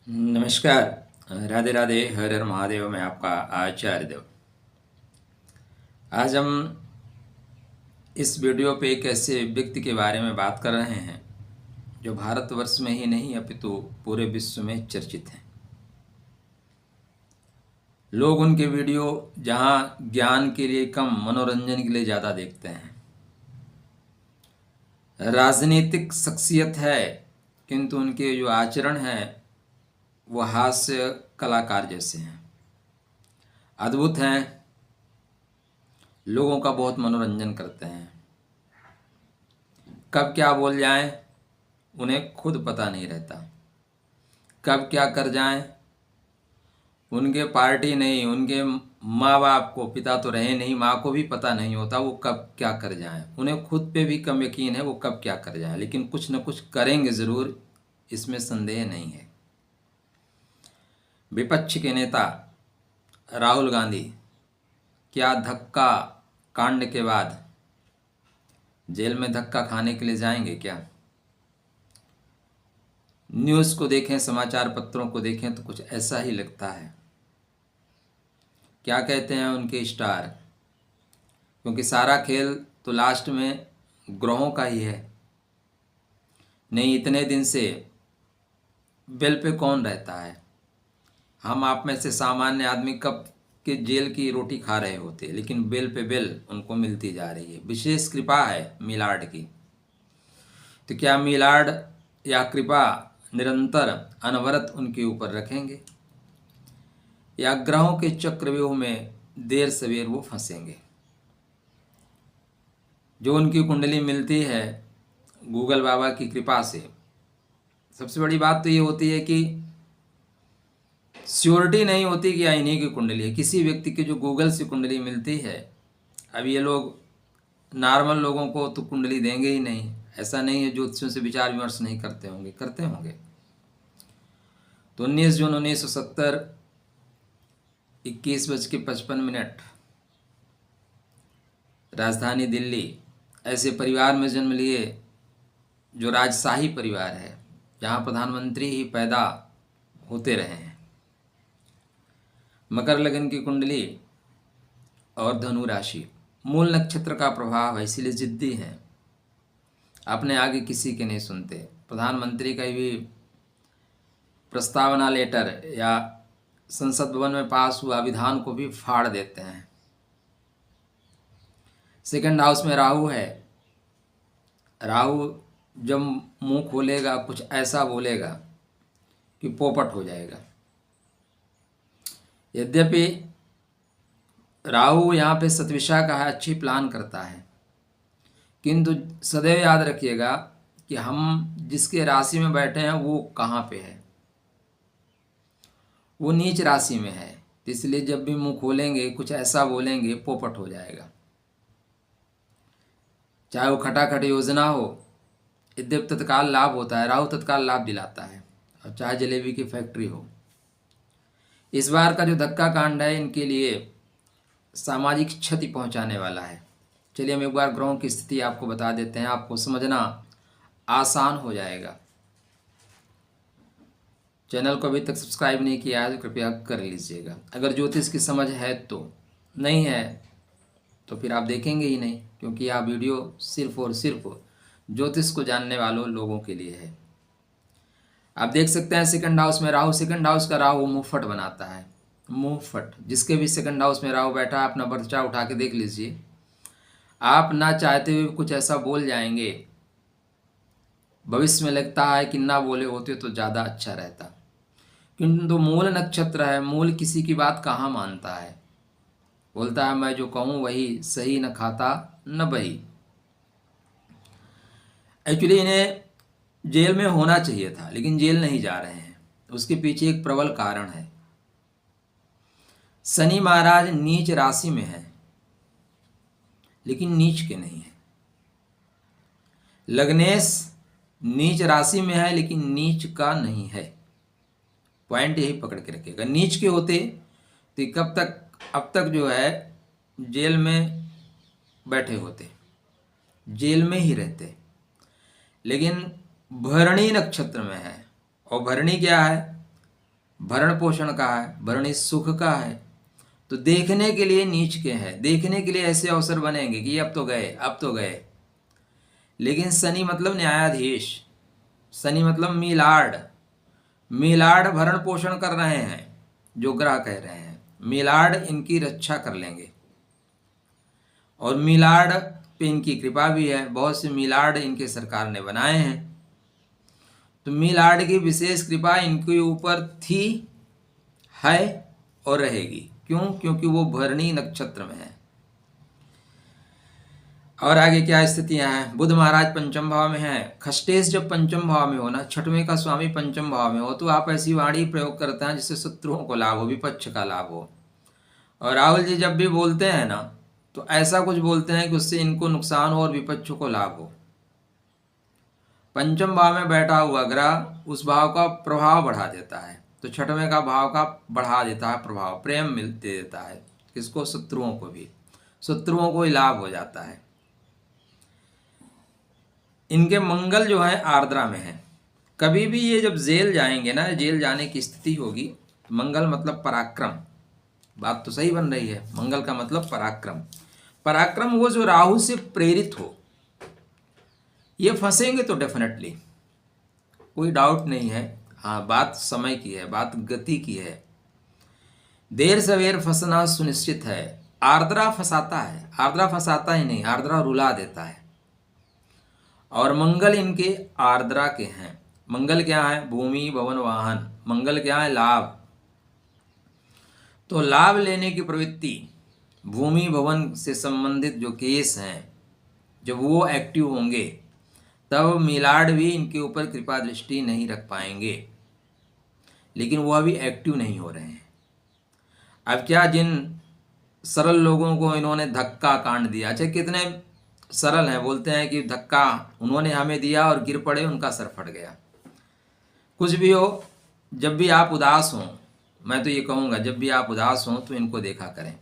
नमस्कार। राधे राधे। हर हर महादेव। मैं आपका आचार्य देव। आज हम इस वीडियो पे एक ऐसे व्यक्ति के बारे में बात कर रहे हैं जो भारतवर्ष में ही नहीं अपितु पूरे विश्व में चर्चित हैं। लोग उनके वीडियो जहां ज्ञान के लिए कम मनोरंजन के लिए ज़्यादा देखते हैं। राजनीतिक शख्सियत है, किंतु उनके जो आचरण है वो हास्य कलाकार जैसे हैं, अद्भुत हैं, लोगों का बहुत मनोरंजन करते हैं। कब क्या बोल जाएं उन्हें खुद पता नहीं रहता, कब क्या कर जाएं। उनके पार्टी नहीं, उनके माँ बाप को, पिता तो रहे नहीं, माँ को भी पता नहीं होता वो कब क्या कर जाएं। उन्हें खुद पे भी कम यकीन है वो कब क्या कर जाएं, लेकिन कुछ न कुछ करेंगे ज़रूर, इसमें संदेह नहीं है। विपक्ष के नेता राहुल गांधी क्या धक्का कांड के बाद जेल में धक्का खाने के लिए जाएंगे क्या? न्यूज़ को देखें, समाचार पत्रों को देखें तो कुछ ऐसा ही लगता है। क्या कहते हैं उनके स्टार, क्योंकि सारा खेल तो लास्ट में ग्रहों का ही है। नहीं, इतने दिन से बेल पे कौन रहता है? हम आप में से सामान्य आदमी कब के जेल की रोटी खा रहे होते, लेकिन बेल पे बेल उनको मिलती जा रही है। विशेष कृपा है मिलाड की। तो क्या मिलाड या कृपा निरंतर अनवरत उनके ऊपर रखेंगे, या ग्रहों के चक्रव्यूह में देर सवेर वो फंसेंगे? जो उनकी कुंडली मिलती है गूगल बाबा की कृपा से, सबसे बड़ी बात तो ये होती है कि श्योरिटी नहीं होती कि इन्हीं की कुंडली है। किसी व्यक्ति की जो गूगल से कुंडली मिलती है, अब ये लोग नॉर्मल लोगों को तो कुंडली देंगे ही नहीं। ऐसा नहीं है ज्योतिषियों से विचार विमर्श नहीं करते होंगे, करते होंगे। तो 19 जून 1970 21:55 राजधानी दिल्ली, ऐसे परिवार में जन्म लिए जो राजशाही परिवार है, जहाँ प्रधानमंत्री ही पैदा होते रहे हैं। मकर लगन की कुंडली और धनु राशि, मूल नक्षत्र का प्रभाव है, इसीलिए जिद्दी हैं, अपने आगे किसी के नहीं सुनते। प्रधानमंत्री का भी प्रस्तावना लेटर या संसद भवन में पास हुआ विधान को भी फाड़ देते हैं। सेकंड हाउस में राहु है। राहु जब मुंह खोलेगा कुछ ऐसा बोलेगा कि पोपट हो जाएगा। यद्यपि राहु यहाँ पे सतविषा का है, अच्छी प्लान करता है, किंतु सदैव याद रखिएगा कि हम जिसके राशि में बैठे हैं वो कहाँ पे है, वो नीच राशि में है। इसलिए जब भी मुंह खोलेंगे कुछ ऐसा बोलेंगे, पोपट हो जाएगा। चाहे वो खटाखट योजना हो, यद्यप तत्काल लाभ होता है, राहु तत्काल लाभ दिलाता है, और चाहे जलेबी की फैक्ट्री हो। इस बार का जो धक्का कांड है इनके लिए सामाजिक क्षति पहुंचाने वाला है। चलिए हम एक बार ग्रहों की स्थिति आपको बता देते हैं, आपको समझना आसान हो जाएगा। चैनल को अभी तक सब्सक्राइब नहीं किया है तो कृपया कर लीजिएगा। अगर ज्योतिष की समझ है तो, नहीं है तो फिर आप देखेंगे ही नहीं, क्योंकि यह वीडियो सिर्फ और सिर्फ ज्योतिष को जानने वालों लोगों के लिए है। आप देख सकते हैं सेकंड हाउस में राहु, सेकंड हाउस का राहु मुंहफट बनाता है। मुंहफट, जिसके भी सेकंड हाउस में राहु बैठा है अपना बर्चा उठा के देख लीजिए। आप ना चाहते हुए कुछ ऐसा बोल जाएंगे, भविष्य में लगता है कि ना बोले होते तो ज़्यादा अच्छा रहता। किंतु मूल नक्षत्र है, मूल किसी की बात कहाँ मानता है, बोलता है मैं जो कहूँ वही सही, न खाता न बही। एक्चुअली इन्हें जेल में होना चाहिए था, लेकिन जेल नहीं जा रहे हैं। उसके पीछे एक प्रबल कारण है। शनि महाराज नीच राशि में है, लेकिन नीच के नहीं है। लग्नेश नीच राशि में है, लेकिन नीच का नहीं है। पॉइंट यही पकड़ के रखिएगा। नीच के होते तो कब तक, अब तक जो है जेल में बैठे होते, जेल में ही रहते। लेकिन भरणी नक्षत्र में है, और भरणी क्या है? भरण पोषण का है, भरण सुख का है, तो देखने के लिए नीच के हैं, देखने के लिए ऐसे अवसर बनेंगे कि अब तो गए, अब तो गए। लेकिन शनि मतलब न्यायाधीश, शनि मतलब मीलाड, मीलाड भरण पोषण कर रहे हैं, जो ग्रह कह रहे हैं मीलाड इनकी रक्षा कर लेंगे। और मीलाड पे इनकी कृपा भी है, बहुत से मीलाड इनके सरकार ने बनाए हैं। तो मीलाड की विशेष कृपा इनके ऊपर थी, है और रहेगी। क्यों? क्योंकि वो भरणी नक्षत्र में है। और आगे क्या स्थितियां हैं? बुध महाराज पंचम भाव में है। खष्टेश जब पंचम भाव में हो ना, छठवें का स्वामी पंचम भाव में हो, तो आप ऐसी वाणी प्रयोग करते हैं जिससे शत्रुओं को लाभ हो, विपक्ष का लाभ हो। और राहुल जी जब भी बोलते हैं ना, तो ऐसा कुछ बोलते हैं कि उससे इनको नुकसान हो और विपक्ष को लाभ हो। पंचम भाव में बैठा हुआ ग्रह उस भाव का प्रभाव बढ़ा देता है, तो छठवें का भाव का बढ़ा देता है प्रभाव, प्रेम मिलते देता है किसको? शत्रुओं को भी, शत्रुओं को ही लाभ हो जाता है। इनके मंगल जो है आर्द्रा में है। कभी भी ये जब जेल जाएंगे ना, जेल जाने की स्थिति होगी, मंगल मतलब पराक्रम, बात तो सही बन रही है, मंगल का मतलब पराक्रम। पराक्रम वो जो राहु से प्रेरित हो, ये फंसेंगे तो डेफिनेटली, कोई डाउट नहीं है। हाँ, बात समय की है, बात गति की है, देर सवेर फंसना सुनिश्चित है। आर्द्रा फंसाता है, आर्द्रा फंसाता ही नहीं, आर्द्रा रुला देता है। और मंगल इनके आर्द्रा के हैं। मंगल क्या है? भूमि भवन वाहन। मंगल क्या है? लाभ। तो लाभ लेने की प्रवृत्ति, भूमि भवन से संबंधित जो केस हैं, जब वो एक्टिव होंगे तब मीलाड भी इनके ऊपर कृपा दृष्टि नहीं रख पाएंगे। लेकिन वो अभी एक्टिव नहीं हो रहे हैं। अब क्या, जिन सरल लोगों को इन्होंने धक्का कांड दिया, अच्छा कितने सरल हैं, बोलते हैं कि धक्का उन्होंने हमें दिया और गिर पड़े, उनका सर फट गया। कुछ भी हो, जब भी आप उदास हों, मैं तो ये कहूँगा जब भी आप उदास हों तो इनको देखा करें,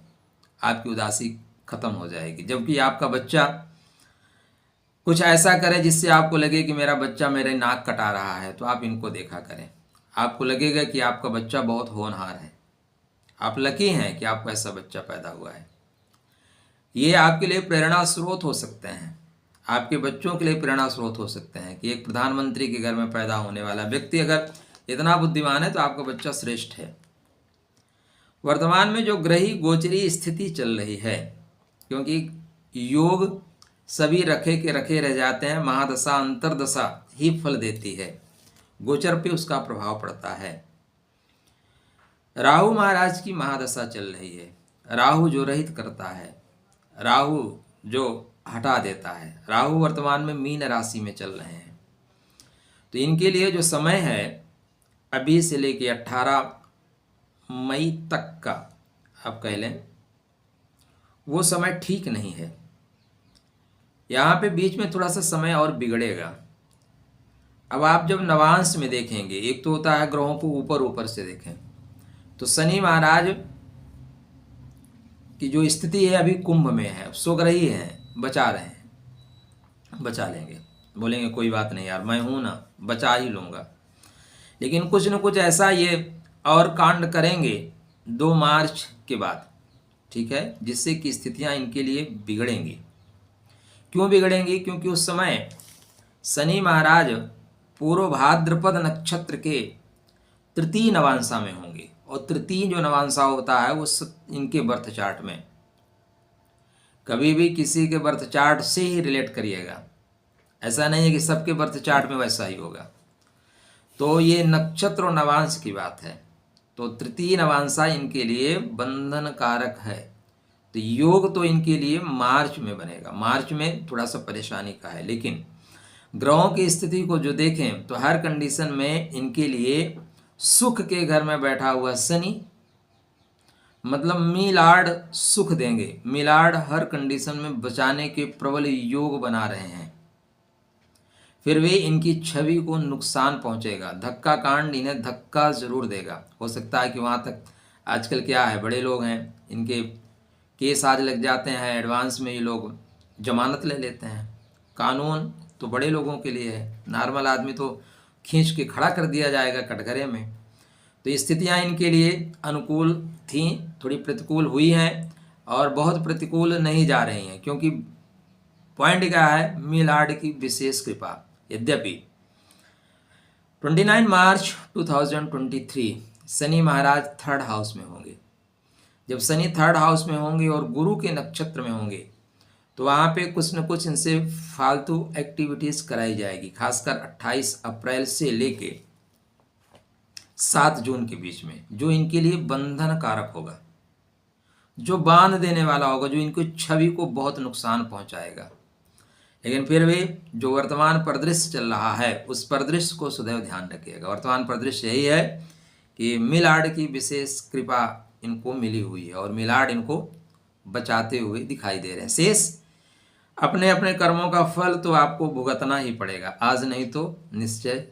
आपकी उदासी खत्म हो जाएगी। जबकि आपका बच्चा कुछ ऐसा करे जिससे आपको लगे कि मेरा बच्चा मेरे नाक कटा रहा है, तो आप इनको देखा करें, आपको लगेगा कि आपका बच्चा बहुत होनहार है, आप लकी हैं कि आपको ऐसा बच्चा पैदा हुआ है। ये आपके लिए प्रेरणा स्रोत हो सकते हैं, आपके बच्चों के लिए प्रेरणा स्रोत हो सकते हैं कि एक प्रधानमंत्री के घर में पैदा होने वाला व्यक्ति अगर इतना बुद्धिमान है तो आपका बच्चा श्रेष्ठ है। वर्तमान में जो ग्रही गोचरी स्थिति चल रही है, क्योंकि योग सभी रखे के रखे रह जाते हैं, महादशा अंतरदशा ही फल देती है, गोचर पे उसका प्रभाव पड़ता है। राहु महाराज की महादशा चल रही है। राहु जो रहित करता है, राहु जो हटा देता है। राहु वर्तमान में मीन राशि में चल रहे हैं, तो इनके लिए जो समय है अभी से लेके 18 मई तक का आप कह लें, वो समय ठीक नहीं है। यहाँ पे बीच में थोड़ा सा समय और बिगड़ेगा। अब आप जब नवांश में देखेंगे, एक तो होता है ग्रहों को ऊपर ऊपर से देखें, तो शनि महाराज की जो स्थिति है अभी कुंभ में है, स्वग्रही हैं, बचा रहे हैं, बचा लेंगे, बोलेंगे कोई बात नहीं यार, मैं हूं ना, बचा ही लूंगा। लेकिन कुछ न कुछ ऐसा ये और कांड करेंगे 2 मार्च के बाद, ठीक है, जिससे कि स्थितियां इनके लिए बिगड़ेंगी। क्यों बिगड़ेंगी? क्योंकि उस समय शनि महाराज पूर्व भाद्रपद नक्षत्र के तृतीय नवांशा में होंगे, और तृतीय जो नवांशा होता है वो इनके बर्थ चार्ट में, कभी भी किसी के बर्थ चार्ट से ही रिलेट करिएगा, ऐसा नहीं है कि सबके बर्थ चार्ट में वैसा ही होगा। तो ये नक्षत्र और नवांश की बात है, तो तृतीय नवांशा इनके लिए बंधन कारक है। तो योग तो इनके लिए मार्च में बनेगा, मार्च में थोड़ा सा परेशानी का है। लेकिन ग्रहों की स्थिति को जो देखें तो हर कंडीशन में इनके लिए सुख के घर में बैठा हुआ शनि, मतलब मीलाड सुख देंगे, मीलाड हर कंडीशन में बचाने के प्रबल योग बना रहे हैं। फिर वे इनकी छवि को नुकसान पहुंचेगा, धक्का कांड इन्हें धक्का जरूर देगा। हो सकता है कि वहाँ तक आजकल क्या है, बड़े लोग हैं, इनके केस आज लग जाते हैं, एडवांस में ये लोग जमानत ले लेते हैं। कानून तो बड़े लोगों के लिए है, नॉर्मल आदमी तो खींच के खड़ा कर दिया जाएगा कटघरे में। तो स्थितियां इनके लिए अनुकूल थीं, थोड़ी प्रतिकूल हुई हैं और बहुत प्रतिकूल नहीं जा रही हैं, क्योंकि पॉइंट क्या है, मिलाड की विशेष कृपा। यद्यपि 29 मार्च 2023 शनि महाराज 3rd हाउस में होंगे। जब शनि 3rd हाउस में होंगे और गुरु के नक्षत्र में होंगे तो वहाँ पे कुछ न कुछ इनसे फालतू एक्टिविटीज़ कराई जाएगी, खासकर 28 अप्रैल से लेके 7 जून के बीच में, जो इनके लिए बंधन कारक होगा, जो बांध देने वाला होगा, जो इनको छवि को बहुत नुकसान पहुंचाएगा। लेकिन फिर भी जो वर्तमान परिदृश्य चल रहा है उस परिदृश्य को सदैव ध्यान रखिएगा। वर्तमान परिदृश्य यही है कि मिलाड की विशेष कृपा इनको मिली हुई है और मिलाड इनको बचाते हुए दिखाई दे रहे हैं। शेष अपने अपने कर्मों का फल तो आपको भुगतना ही पड़ेगा, आज नहीं तो निश्चय